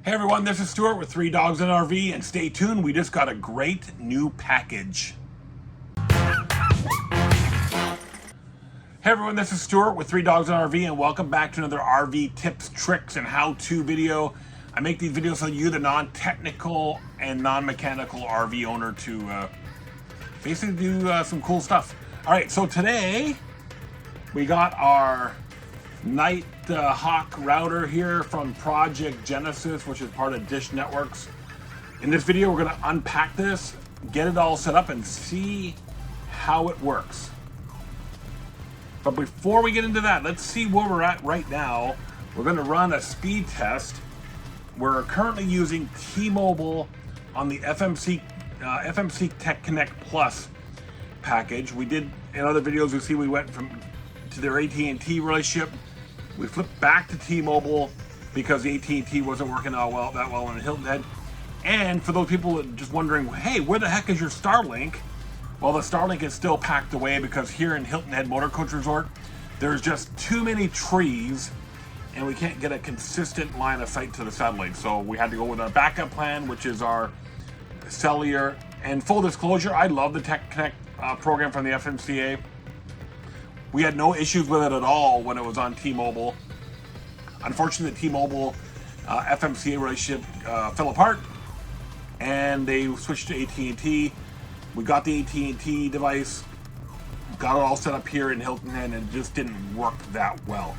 Hey everyone, this is Stuart with 3 Dogs in RV, and stay tuned, we just got a great new package. Hey everyone, this is Stuart with 3 Dogs in RV, and welcome back to another RV tips, tricks, and how-to video. I make these videos so you, the non-technical and non-mechanical RV owner, to basically do some cool stuff. Alright, so today we got our Night Hawk router here from Project Genesis, which is part of Dish Networks. In this video, we're going to unpack this, get it all set up, and see how it works. But before we get into that, let's see where we're at right now. We're going to run a speed test. We're currently using T-Mobile on the FMC Techconnect Plus package. We did, in other videos, you see we went to their AT&T relationship. We flipped back to T-Mobile because the AT&T wasn't working that well in Hilton Head. And for those people that are just wondering, hey, where the heck is your Starlink? Well, the Starlink is still packed away because here in Hilton Head Motor Coach Resort, there's just too many trees and we can't get a consistent line of sight to the satellite. So we had to go with our backup plan, which is our cellular. And full disclosure, I love the Techconnect program from the FMCA. We had no issues with it at all when it was on T-Mobile. Unfortunately, the T-Mobile FMCA relationship fell apart, and they switched to AT&T. We got the AT&T device, got it all set up here in Hilton Head, and it just didn't work that well.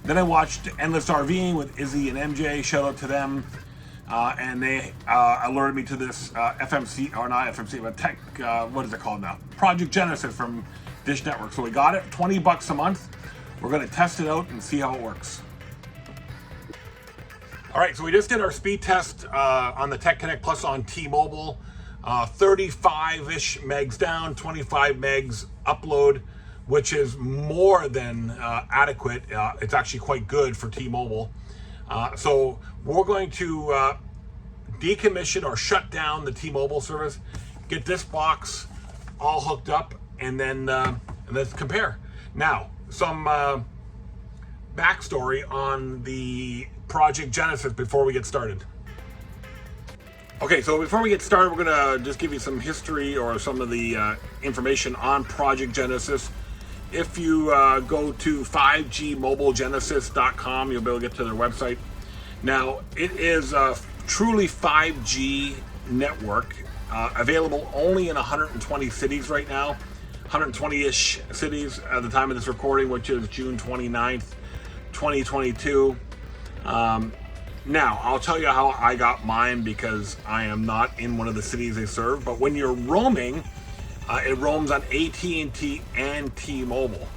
Then I watched Endless RVing with Izzy and MJ. Shout out to them. And they alerted me to this FMC, or not FMC, but what is it called now? Project Genesis from Dish Network. So we got it, $20 a month. We're going to test it out and see how it works. All right, so we just did our speed test on the Techconnect Plus on T-Mobile. 35-ish megs down, 25 megs upload, which is more than adequate. It's actually quite good for T-Mobile. So we're going to decommission or shut down the T-Mobile service, get this box all hooked up, and then let's compare. Now, some backstory on the Project Genesis before we get started. Okay, so before we get started, we're gonna just give you some history or some of the information on Project Genesis. If you go to 5gmobilegenesis.com, you'll be able to get to their website. Now, it is a truly 5G network, available only in 120 cities right now, 120-ish cities at the time of this recording, which is June 29th, 2022. Now, I'll tell you how I got mine because I am not in one of the cities they serve, but when you're roaming, it roams on AT&T and T-Mobile.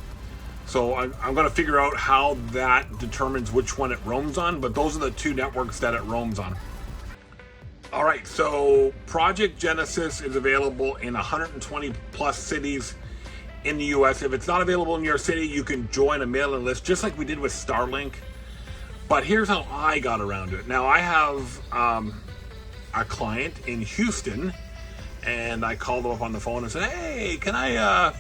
So I'm going to figure out how that determines which one it roams on, but those are the two networks that it roams on. All right, so Project Genesis is available in 120 plus cities in the US. If it's not available in your city, you can join a mailing list, just like we did with Starlink. But here's how I got around it. Now, I have a client in Houston, and I called them up on the phone and said, hey, can I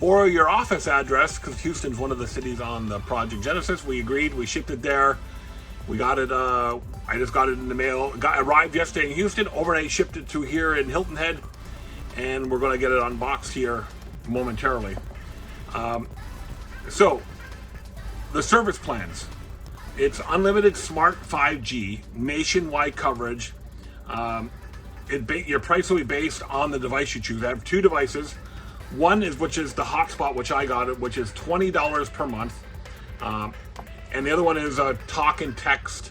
borrow your office address? Because Houston's one of the cities on the Project Genesis. We agreed, we shipped it there. We got it, I just got it in the mail. Arrived yesterday in Houston, overnight shipped it to here in Hilton Head, and we're gonna get it unboxed here momentarily. So, the service plans. It's unlimited smart 5G, nationwide coverage. Your price will be based on the device you choose. I have two devices. One is, which is the hotspot, which I got it, which is $20 per month. And the other one is talk and text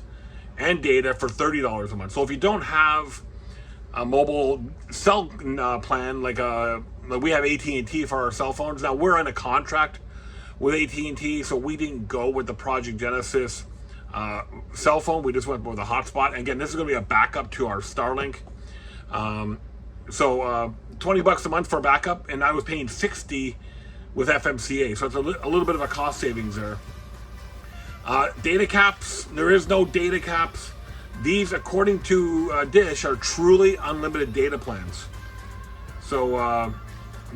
and data for $30 a month. So if you don't have a mobile cell plan, like we have AT&T for our cell phones. Now we're in a contract with AT&T, so we didn't go with the Project Genesis cell phone. We just went with a hotspot. And again, this is going to be a backup to our Starlink. So $20 a month for a backup, and I was paying $60 with FMCA, so it's a little bit of a cost savings there. Data caps, there is no data caps. These, according to Dish, are truly unlimited data plans. So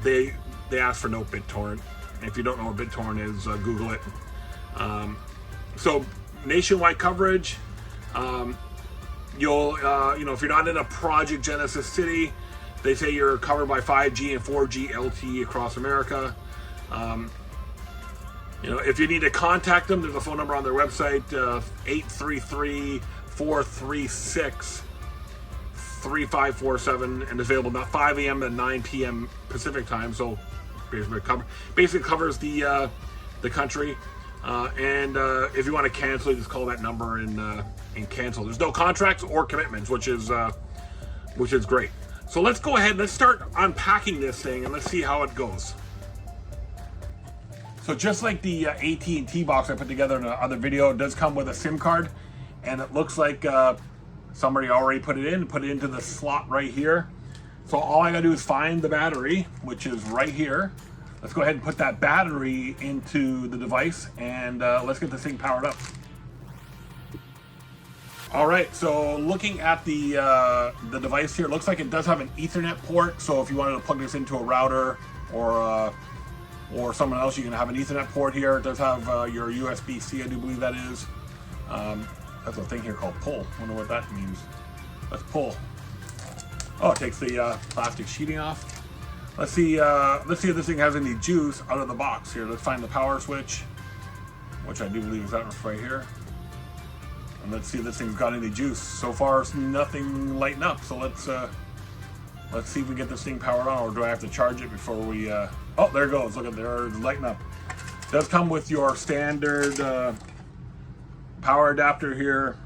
they ask for no BitTorrent. If you don't know what BitTorrent is, Google it. So nationwide coverage, You'll, if you're not in a Project Genesis city, they say you're covered by 5G and 4G LTE across America. If you need to contact them, there's a phone number on their website, 833-436-3547, and it's available about 5 a.m. to 9 p.m. Pacific time. So basically covers the country. And if you want to cancel, just call that number and cancel. There's no contracts or commitments, which is great. So let's go ahead. Let's start unpacking this thing and let's see how it goes. So just like the AT&T box I put together in another video, it does come with a SIM card, and it looks like somebody already put it into the slot right here. So all I gotta do is find the battery, which is right here. Let's go ahead and put that battery into the device, and let's get this thing powered up. All right, so looking at the device here, it looks like it does have an Ethernet port. So if you wanted to plug this into a router or someone else, you can have an Ethernet port here. It does have your USB-C, I do believe that is. That's a thing here called pull. Wonder what that means. Let's pull. Oh, it takes the plastic sheeting off. Let's see if this thing has any juice out of the box here. Let's find the power switch, which I do believe is that right here. And let's see if this thing's got any juice. So far, it's nothing lighting up. So let's see if we get this thing powered on, or do I have to charge it before we? Oh, there it goes. Look at there, it's lighting up. It does come with your standard power adapter here,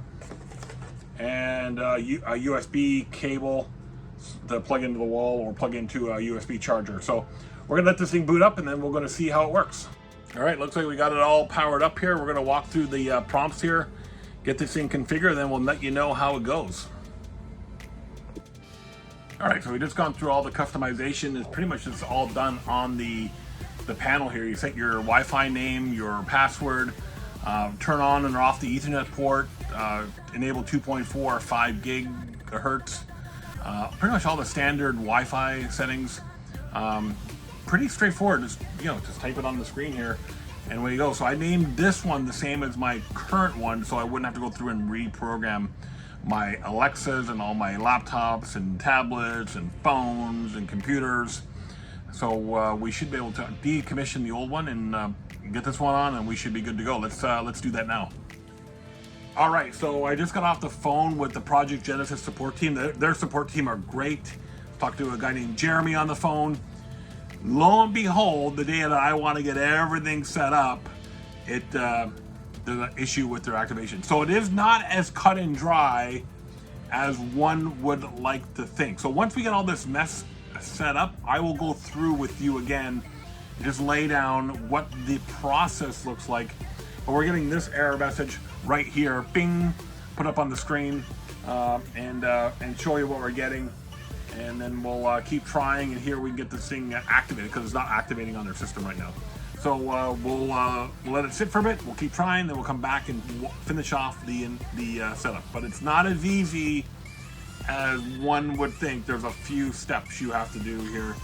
and a USB cable to plug into the wall or plug into a USB charger. So we're gonna let this thing boot up, and then we're gonna see how it works. All right, looks like we got it all powered up here. We're gonna walk through the prompts here, get this thing configured, and then we'll let you know how it goes. All right, so we just gone through all the customization. It's pretty much just all done on the panel here. You set your Wi-Fi name, your password, turn on and off the Ethernet port, enable 2.4 or 5 gigahertz. Pretty much all the standard Wi-Fi settings. Pretty straightforward. Just type it on the screen here, and away you go. So I named this one the same as my current one, so I wouldn't have to go through and reprogram my Alexas and all my laptops and tablets and phones and computers. So we should be able to decommission the old one and get this one on, and we should be good to go. Let's do that now. All right, so I just got off the phone with the Project Genesis support team. Their support team are great. Talked to a guy named Jeremy on the phone. Lo and behold, the day that I want to get everything set up, there's an issue with their activation. So it is not as cut and dry as one would like to think. So once we get all this mess set up, I will go through with you again and just lay down what the process looks like. But we're getting this error message right here, bing, put up on the screen, and show you what we're getting. And then we'll keep trying, and here we can get this thing activated, because it's not activating on their system right now. So we'll let it sit for a bit. We'll keep trying, then we'll come back and finish off the setup. But it's not as easy as one would think. There's a few steps you have to do here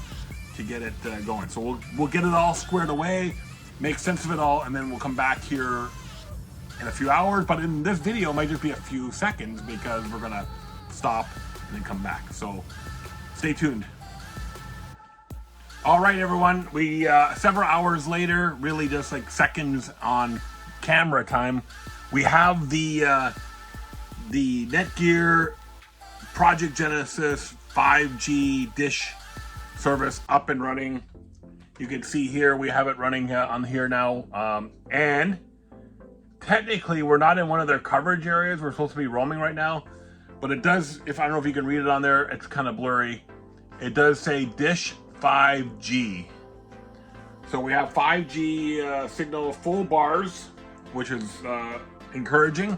to get it going. So we'll get it all squared away, make sense of it all, and then we'll come back here in a few hours. But in this video, it might just be a few seconds, because we're gonna stop and then come back. So stay tuned. All right, everyone, we several hours later, really just like seconds on camera time, we have the Netgear Project Genesis 5G dish service up and running. You can see here we have it running on here now, and technically we're not in one of their coverage areas. We're supposed to be roaming right now, but it does, I don't know if you can read it on there, it's kind of blurry. It does say dish 5G. So we have 5G signal full bars, which is encouraging.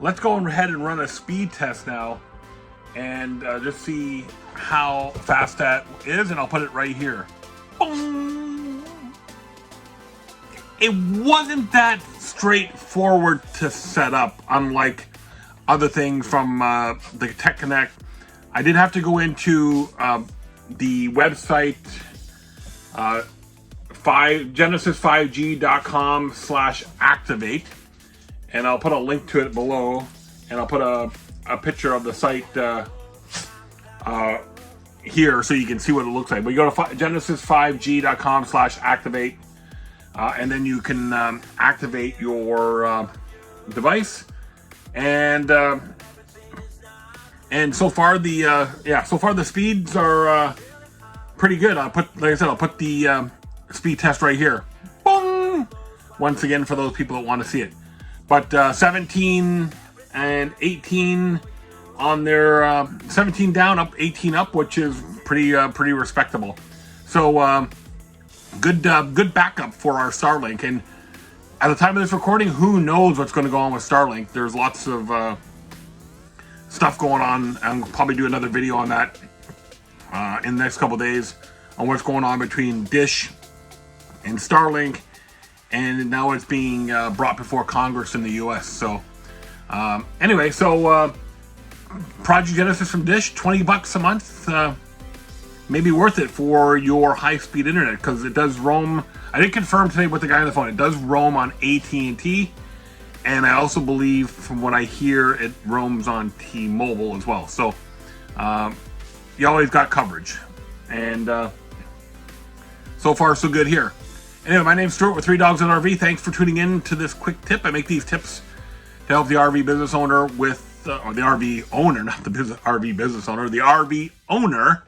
Let's go ahead and run a speed test now and just see how fast that is, and I'll put it right here. Boom. It wasn't that straightforward to set up, unlike other things from the Techconnect. I did have to go into the website genesis5g.com/activate, and I'll put a link to it below. and I'll put a picture of the site here so you can see what it looks like. But you go to genesis5g.com/activate, and then you can activate your device. And so far the speeds are pretty good. Like I said, I'll put the speed test right here. Boom! Once again, for those people that want to see it. But 17 and 18 on their 17 down, up 18 up, which is pretty respectable. So good backup for our Starlink. And at the time of this recording, who knows what's going to go on with Starlink? There's lots of stuff going on. I'll probably do another video on that in the next couple days on what's going on between Dish and Starlink, and now it's being brought before Congress in the US. So anyway, so Project Genesis from Dish, $20 a month, maybe worth it for your high-speed internet, because it does roam. I did confirm today with the guy on the phone, it does roam on AT&T, and I also believe, from what I hear, it roams on T-Mobile as well. So you always got coverage, and so far so good here. Anyway, my name's Stuart with 3 Dogs on RV. Thanks for tuning in to this quick tip. I make these tips to help the RV business owner with, or the RV owner, not the RV business owner, the RV owner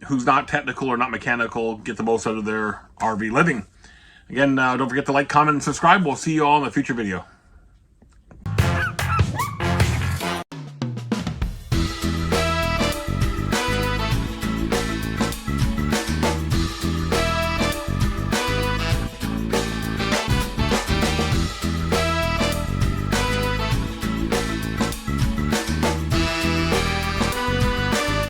who's not technical or not mechanical, get the most out of their RV living. Again, don't forget to like, comment, and subscribe. We'll see you all in a future video.